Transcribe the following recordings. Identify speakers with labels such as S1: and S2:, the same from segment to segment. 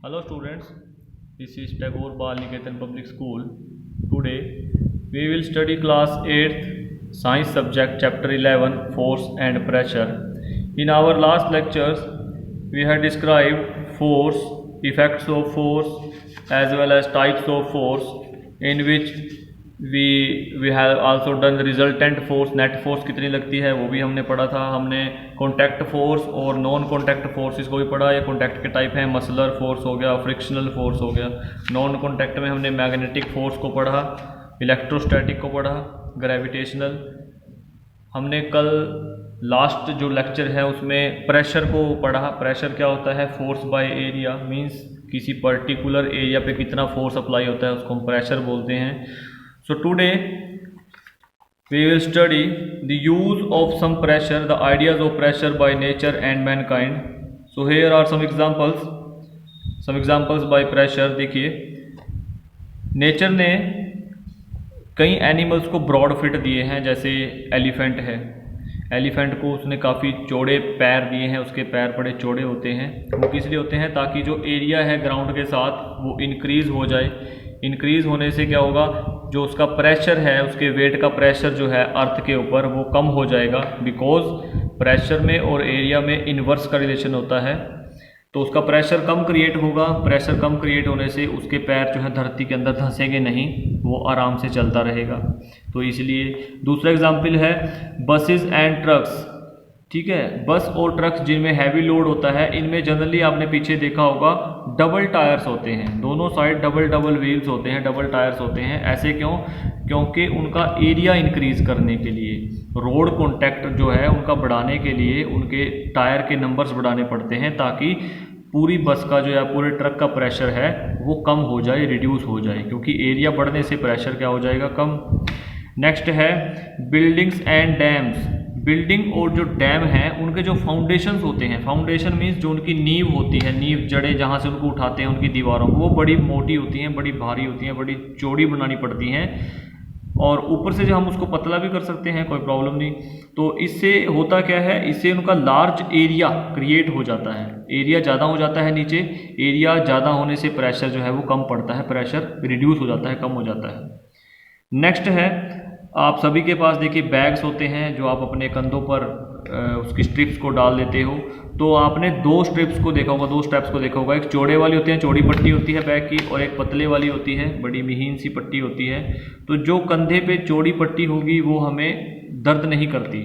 S1: Hello students, this is Tagore Bal Niketan Public School. Today we will study class 8th science subject chapter 11 force and pressure. In our last lectures we had described force, effects of force as well as types of force, in which we have also done resultant force, net force कितनी लगती है वो भी हमने पढ़ा था। हमने contact force और नॉन कॉन्टैक्ट फोर्स इसको भी पढ़ा। ये कॉन्टैक्ट के टाइप हैं, मसलर फोर्स हो गया, फ्रिक्शनल फोर्स हो गया। नॉन कॉन्टैक्ट में हमने मैग्नेटिक फोर्स को पढ़ा, इलेक्ट्रोस्टैटिक को पढ़ा, ग्रेविटेशनल। हमने कल लास्ट जो लेक्चर है उसमें प्रेशर को पढ़ा। प्रेशर क्या होता है? फोर्स बाय एरिया, मींस किसी पर्टिकुलर एरिया पे कितना फोर्स अप्लाई होता है उसको हम प्रेशर बोलते हैं। So today we will study the use of some pressure, the ideas of pressure by nature and mankind. So here are some examples by pressure. देखिए, नेचर ने कई एनिमल्स को ब्रॉड फिट दिए हैं, जैसे एलिफेंट है। एलिफेंट को उसने काफ़ी चौड़े पैर दिए हैं, उसके पैर बड़े चौड़े होते हैं। वो किस लिए होते हैं? ताकि जो एरिया है ग्राउंड के साथ वो इंक्रीज़ हो जाए। इंक्रीज़ होने से क्या होगा? जो उसका प्रेशर है, उसके वेट का प्रेशर जो है अर्थ के ऊपर वो कम हो जाएगा। बिकॉज प्रेशर में और एरिया में इन्वर्स का रिलेशन होता है, तो उसका प्रेशर कम क्रिएट होगा। प्रेशर कम क्रिएट होने से उसके पैर जो है धरती के अंदर धंसेंगे नहीं, वो आराम से चलता रहेगा। तो इसलिए दूसरा एग्जाम्पल है बसेस एंड ट्रक्स। ठीक है, बस और ट्रक्स जिनमें हैवी लोड होता है, इनमें जनरली आपने पीछे देखा होगा डबल टायर्स होते हैं, दोनों साइड डबल व्हील्स होते हैं, डबल टायर्स होते हैं। ऐसे क्यों? क्योंकि उनका एरिया इंक्रीज करने के लिए, रोड कॉन्टैक्ट जो है उनका बढ़ाने के लिए उनके टायर के नंबर्स बढ़ाने पड़ते हैं, ताकि पूरी बस का जो है, पूरे ट्रक का प्रेशर है वो कम हो जाए, रिड्यूस हो जाए, क्योंकि एरिया बढ़ने से प्रेशर क्या हो जाएगा? कम। नेक्स्ट है बिल्डिंग्स एंड डैम्स। बिल्डिंग और जो डैम हैं उनके जो फाउंडेशंस होते हैं, फाउंडेशन मीन्स जो उनकी नींव होती है, नींव जड़ें जहाँ से उनको उठाते हैं उनकी दीवारों को, वो बड़ी मोटी होती हैं, बड़ी भारी होती हैं, बड़ी चौड़ी बनानी पड़ती हैं। और ऊपर से जो हम उसको पतला भी कर सकते हैं, कोई प्रॉब्लम नहीं। तो इससे होता क्या है? इससे उनका लार्ज एरिया क्रिएट हो जाता है, एरिया ज़्यादा हो जाता है नीचे। एरिया ज़्यादा होने से प्रेशर जो है वो कम पड़ता है, प्रेशर रिड्यूस हो जाता है, कम हो जाता है। नेक्स्ट है, आप सभी के पास देखिए बैग्स होते हैं जो आप अपने कंधों पर उसकी स्ट्रिप्स को डाल देते हो। तो आपने दो स्ट्रिप्स को देखा होगा, दो स्ट्रैप्स को देखा होगा। एक चौड़े वाली होती है, चौड़ी पट्टी होती है बैग की, और एक पतले वाली होती है, बड़ी महीन सी पट्टी होती है। तो जो कंधे पे चौड़ी पट्टी होगी वो हमें दर्द नहीं करती,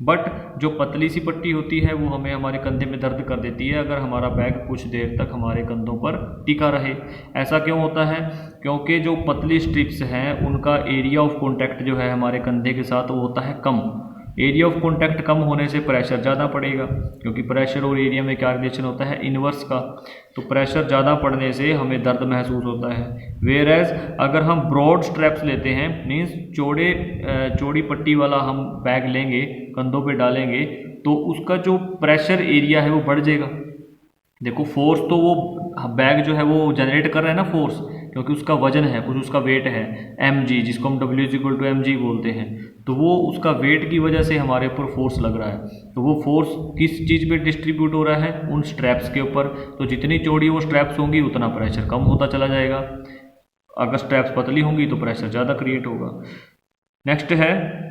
S1: बट जो पतली सी पट्टी होती है वो हमें हमारे कंधे में दर्द कर देती है, अगर हमारा बैग कुछ देर तक हमारे कंधों पर टिका रहे। ऐसा क्यों होता है? क्योंकि जो पतली स्ट्रिप्स हैं उनका एरिया ऑफ कॉन्टैक्ट जो है हमारे कंधे के साथ वो होता है कम। एरिया ऑफ कॉन्टैक्ट कम होने से प्रेशर ज़्यादा पड़ेगा, क्योंकि प्रेशर और एरिया में क्या रिलेशन होता है? इन्वर्स का। तो प्रेशर ज़्यादा पड़ने से हमें दर्द महसूस होता है। वेयर एज अगर हम ब्रॉड स्ट्रैप्स लेते हैं, मीन्स चौड़ी पट्टी वाला हम बैग लेंगे, कंधों पे डालेंगे, तो उसका जो प्रेशर एरिया है वो बढ़ जाएगा। देखो, फोर्स तो वो बैग जो है वो जनरेट कर रहा है ना फोर्स, क्योंकि उसका वजन है, कुछ उसका वेट है mg, जिसको हम W=mg बोलते हैं। तो वो उसका वेट की वजह से हमारे ऊपर फोर्स लग रहा है। तो वो फोर्स किस चीज़ पे डिस्ट्रीब्यूट हो रहा है? उन स्ट्रैप्स के ऊपर। तो जितनी चौड़ी वो स्ट्रैप्स होंगी उतना प्रेशर कम होता चला जाएगा। अगर स्ट्रैप्स पतली होंगी तो प्रेशर ज़्यादा क्रिएट होगा। नेक्स्ट है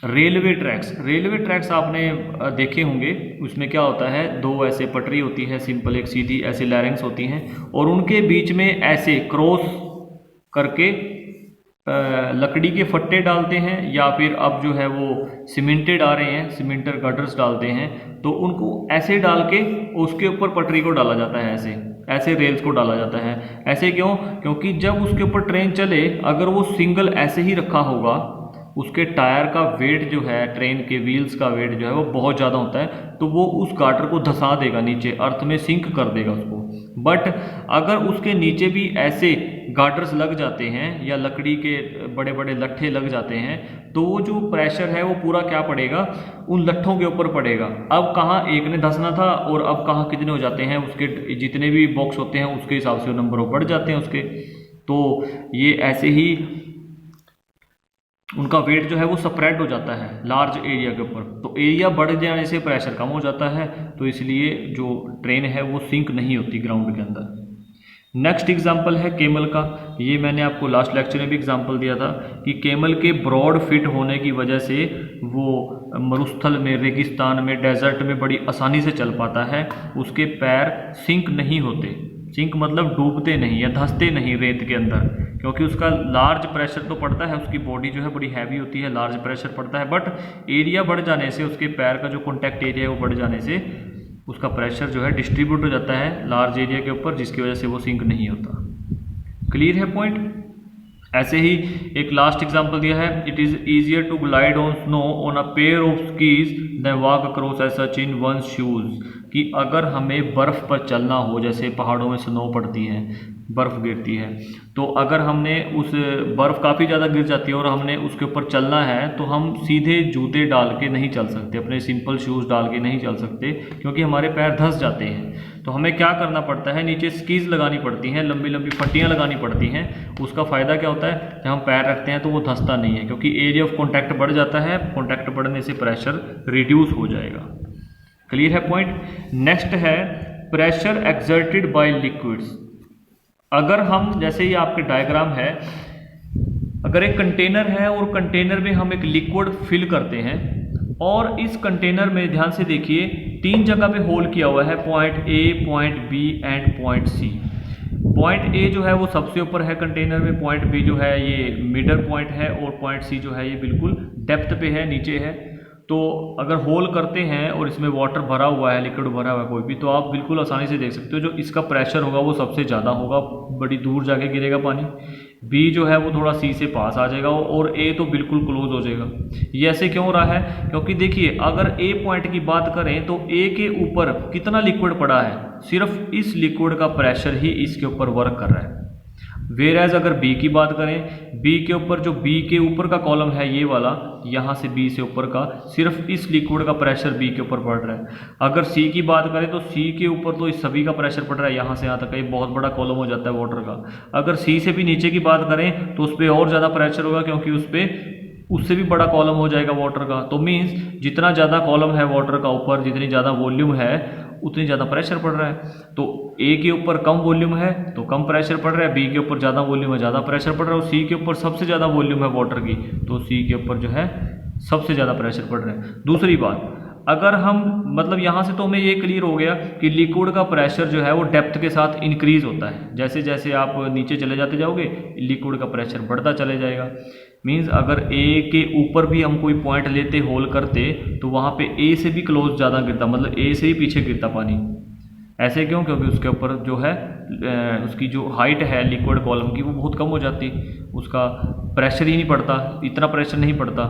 S1: रेलवे ट्रैक्स। रेलवे ट्रैक्स आपने देखे होंगे, उसमें क्या होता है? दो ऐसे पटरी होती है, सिंपल एक सीधी, ऐसे लैरिंग्स होती हैं, और उनके बीच में ऐसे क्रॉस करके लकड़ी के फट्टे डालते हैं, या फिर अब जो है वो सीमेंटेड आ रहे हैं, सीमेंटर गटर्स डालते हैं। तो उनको ऐसे डाल के उसके ऊपर पटरी को डाला जाता है, ऐसे रेल्स को डाला जाता है। ऐसे क्यों? क्योंकि जब उसके ऊपर ट्रेन चले, अगर वो सिंगल ऐसे ही रखा होगा, उसके टायर का वेट जो है, ट्रेन के व्हील्स का वेट जो है वो बहुत ज़्यादा होता है, तो वो उस गार्डर को धंसा देगा नीचे, अर्थ में सिंक कर देगा उसको। बट अगर उसके नीचे भी ऐसे गार्डर्स लग जाते हैं या लकड़ी के बड़े बड़े लट्ठे लग जाते हैं, तो वो जो प्रेशर है वो पूरा क्या पड़ेगा? उन लट्ठों के ऊपर पड़ेगा। अब कहाँ एक ने धंसना था और अब कहाँ कितने हो जाते हैं, उसके जितने भी बॉक्स होते हैं उसके हिसाब से नंबर बढ़ जाते हैं उसके। तो ये ऐसे ही उनका वेट जो है वो स्प्रेड हो जाता है लार्ज एरिया के ऊपर। तो एरिया बढ़ जाने से प्रेशर कम हो जाता है, तो इसलिए जो ट्रेन है वो सिंक नहीं होती ग्राउंड के अंदर। नेक्स्ट एग्जाम्पल है केमल का। ये मैंने आपको लास्ट लेक्चर में भी एग्जाम्पल दिया था कि केमल के ब्रॉड फिट होने की वजह से वो मरुस्थल में, रेगिस्तान में, डेजर्ट में बड़ी आसानी से चल पाता है। उसके पैर सिंक नहीं होते, सिंक मतलब डूबते नहीं या धंसते नहीं रेत के अंदर, क्योंकि उसका लार्ज प्रेशर तो पड़ता है, उसकी बॉडी जो है बड़ी हैवी होती है, लार्ज प्रेशर पड़ता है, बट एरिया बढ़ जाने से, उसके पैर का जो कॉन्टैक्ट एरिया है वो बढ़ जाने से उसका प्रेशर जो है डिस्ट्रीब्यूट हो जाता है लार्ज एरिया के ऊपर, जिसकी वजह से वो सिंक नहीं होता। क्लियर है पॉइंट। ऐसे ही एक लास्ट एग्जांपल दिया है, it is easier to glide on snow on a pair of skis than walk across as such in one shoes, कि अगर हमें बर्फ़ पर चलना हो, जैसे पहाड़ों में स्नो पड़ती है, बर्फ़ गिरती है, तो अगर हमने उस बर्फ़ काफ़ी ज़्यादा गिर जाती है और हमने उसके ऊपर चलना है, तो हम सीधे जूते डाल के नहीं चल सकते, अपने सिंपल शूज़ डाल के नहीं चल सकते, क्योंकि हमारे पैर धंस जाते हैं। तो हमें क्या करना पड़ता है, नीचे स्कीज लगानी पड़ती हैं, लंबी लंबी पट्टियाँ लगानी पड़ती हैं। उसका फ़ायदा क्या होता है, जब हम पैर रखते हैं तो वो धंसता नहीं है, क्योंकि एरिया ऑफ कॉन्टैक्ट बढ़ जाता है, कॉन्टैक्ट बढ़ने से प्रेशर रिड्यूस हो जाएगा। क्लियर है पॉइंट। नेक्स्ट है प्रेशर एक्सर्टेड बाय लिक्विड्स। अगर हम, जैसे ये आपके डायग्राम है, अगर एक कंटेनर है और कंटेनर में हम एक लिक्विड फिल करते हैं और इस कंटेनर में ध्यान से देखिए 3 जगह पे होल किया हुआ है, point A, point B and point C. Point A जो है वो सबसे ऊपर है कंटेनर में, पॉइंट बी जो है ये मिडल पॉइंट है और पॉइंट सी जो है ये बिल्कुल डेप्थ पे है, नीचे है। तो अगर होल करते हैं और इसमें वाटर भरा हुआ है, लिक्विड भरा हुआ है कोई भी, तो आप बिल्कुल आसानी से देख सकते हो जो इसका प्रेशर होगा वो सबसे ज़्यादा होगा, बड़ी दूर जाके गिरेगा पानी। बी जो है वो थोड़ा सी से पास आ जाएगा और ए तो बिल्कुल क्लोज हो जाएगा। ये ऐसे क्यों रहा है, क्योंकि देखिए अगर ए पॉइंट की बात करें तो ए के ऊपर कितना लिक्विड पड़ा है, सिर्फ इस लिक्विड का प्रेशर ही इसके ऊपर वर्क कर रहा है। वेरएज अगर बी की बात करें, बी के ऊपर जो बी के ऊपर का कॉलम है ये वाला, यहाँ से बी से ऊपर का, सिर्फ इस लिक्विड का प्रेशर बी के ऊपर पड़ रहा है। अगर सी की बात करें तो सी के ऊपर तो इस सभी का प्रेशर पड़ रहा है, यहाँ से यहाँ तक, एक बहुत बड़ा कॉलम हो जाता है वाटर का। अगर सी से भी नीचे की बात करें तो उस पर और ज़्यादा प्रेशर होगा, क्योंकि उस पर उससे भी बड़ा कॉलम हो जाएगा वाटर का। तो मीन्स जितना ज़्यादा कॉलम है वाटर का ऊपर, जितनी ज़्यादा वॉल्यूम है उतनी ज़्यादा प्रेशर पड़ रहा है। तो ए के ऊपर कम वॉल्यूम है तो कम प्रेशर पड़ रहा है, बी के ऊपर ज़्यादा वॉल्यूम है, ज़्यादा प्रेशर पड़ रहा है, और सी के ऊपर सबसे ज़्यादा वॉल्यूम है वाटर की, तो सी के ऊपर जो है सबसे ज़्यादा प्रेशर पड़ रहा है। दूसरी बात, अगर हम, मतलब यहाँ से तो हमें ये क्लियर हो गया कि लिक्विड का प्रेशर जो है वो डेप्थ के साथ इंक्रीज होता है। जैसे जैसे आप नीचे चले जाते जाओगे लिक्विड का प्रेशर बढ़ता चले जाएगा। मीन्स अगर ए के ऊपर भी हम कोई पॉइंट लेते, होल करते, तो वहाँ पे ए से भी क्लोज ज़्यादा गिरता, मतलब ए से ही पीछे गिरता पानी। ऐसे क्यों, क्योंकि उसके ऊपर जो है उसकी जो हाइट है लिक्विड कॉलम की वो बहुत कम हो जाती, उसका प्रेशर ही नहीं पड़ता, इतना प्रेशर नहीं पड़ता।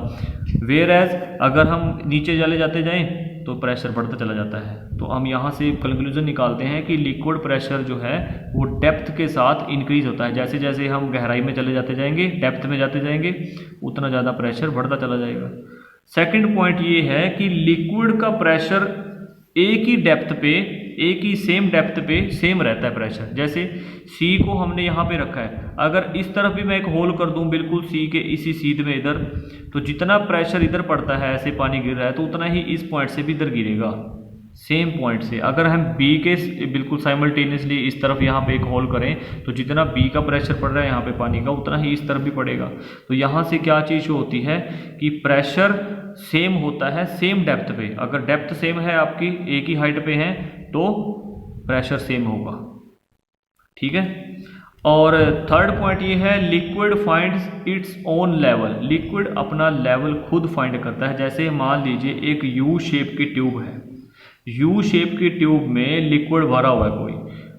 S1: वेयर एज अगर हम नीचे चले जाते जाएं तो प्रेशर बढ़ता चला जाता है। तो हम यहाँ से कंक्लूजन निकालते हैं कि लिक्विड प्रेशर जो है वो डेप्थ के साथ इंक्रीज होता है। जैसे जैसे हम गहराई में चले जाते जाएंगे, डेप्थ में जाते जाएंगे, उतना ज़्यादा प्रेशर बढ़ता चला जाएगा। सेकंड पॉइंट ये है कि लिक्विड का प्रेशर एक ही डेप्थ पे, एक ही सेम डेप्थ पे सेम रहता है प्रेशर। जैसे सी को हमने यहाँ पे रखा है, अगर इस तरफ भी मैं एक होल कर दूँ बिल्कुल सी के इसी सीध में इधर, तो जितना प्रेशर इधर पड़ता है, ऐसे पानी गिर रहा है, तो उतना ही इस पॉइंट से भी इधर गिरेगा, सेम पॉइंट से। अगर हम बी के बिल्कुल साइमल्टेनियसली इस तरफ यहाँ पे एक होल करें तो जितना बी का प्रेशर पड़ रहा है यहाँ पे पानी का, उतना ही इस तरफ भी पड़ेगा। तो यहाँ से क्या चीज़ होती है कि प्रेशर सेम होता है सेम डेप्थ पे। अगर डेप्थ सेम है आपकी, एक ही हाइट पे है, तो प्रेशर सेम होगा। ठीक है। और थर्ड पॉइंट ये है, liquid finds its own level. Liquid अपना लेवल खुद फाइंड करता है। जैसे मान लीजिए एक यू शेप की ट्यूब है, यू शेप की ट्यूब में लिक्विड भरा हुआ है कोई,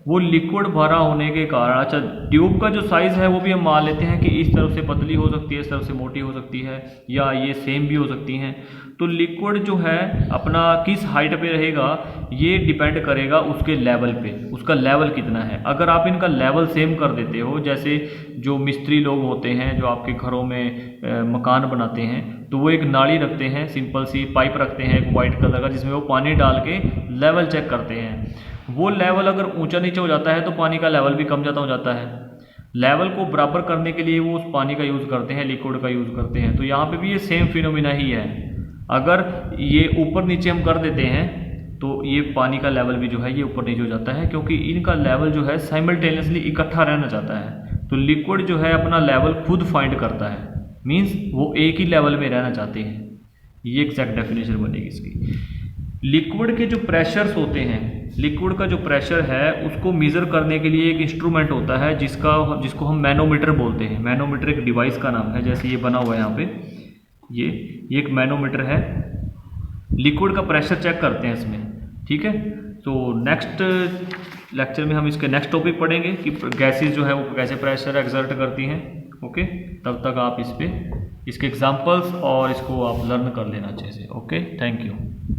S1: वो लिक्विड भरा होने के कारण, अच्छा ट्यूब का जो साइज़ है वो भी हम मान लेते हैं कि इस तरफ से पतली हो सकती है, इस तरफ से मोटी हो सकती है, या ये सेम भी हो सकती हैं। तो लिक्विड जो है अपना किस हाइट पे रहेगा ये डिपेंड करेगा उसके लेवल पे, उसका लेवल कितना है। अगर आप इनका लेवल सेम कर देते हो, जैसे जो मिस्त्री लोग होते हैं जो आपके घरों में मकान बनाते हैं, तो वो एक नाली रखते हैं, सिंपल सी पाइप रखते हैं एक वाइट कलर का, जिसमें वो पानी डाल के लेवल चेक करते हैं। वो लेवल अगर ऊंचा नीचे हो जाता है तो पानी का लेवल भी कम ज़्यादा हो जाता है। लेवल को बराबर करने के लिए वो उस पानी का यूज़ करते हैं, लिक्विड का यूज़ करते हैं। तो यहाँ पे भी ये सेम फिनोमिना ही है। अगर ये ऊपर नीचे हम कर देते हैं तो ये पानी का लेवल भी जो है ये ऊपर नीचे हो जाता है, क्योंकि इनका लेवल जो है साइमल्टेनियसली इकट्ठा रहना चाहता है। तो लिक्विड जो है अपना लेवल खुद फाइंड करता है, मींस वो एक ही लेवल में रहना चाहते हैं। ये एग्जैक्ट डेफिनेशन बनेगी इसकी। लिक्विड के जो प्रेशर्स होते हैं, लिक्विड का जो प्रेशर है उसको मेज़र करने के लिए एक इंस्ट्रूमेंट होता है जिसको हम मैनोमीटर बोलते हैं। मैनोमीटर एक डिवाइस का नाम है, जैसे ये बना हुआ है यहाँ पे, ये एक मैनोमीटर है। लिक्विड का प्रेशर चेक करते हैं इसमें, ठीक है। तो नेक्स्ट लेक्चर में हम इसके नेक्स्ट टॉपिक पढ़ेंगे कि गैसेस जो है वो कैसे प्रेशर एक्सर्ट करती हैं। ओके, तब तक आप इसके एग्जांपल्स और इसको आप लर्न कर लेना अच्छे से। Okay, thank you.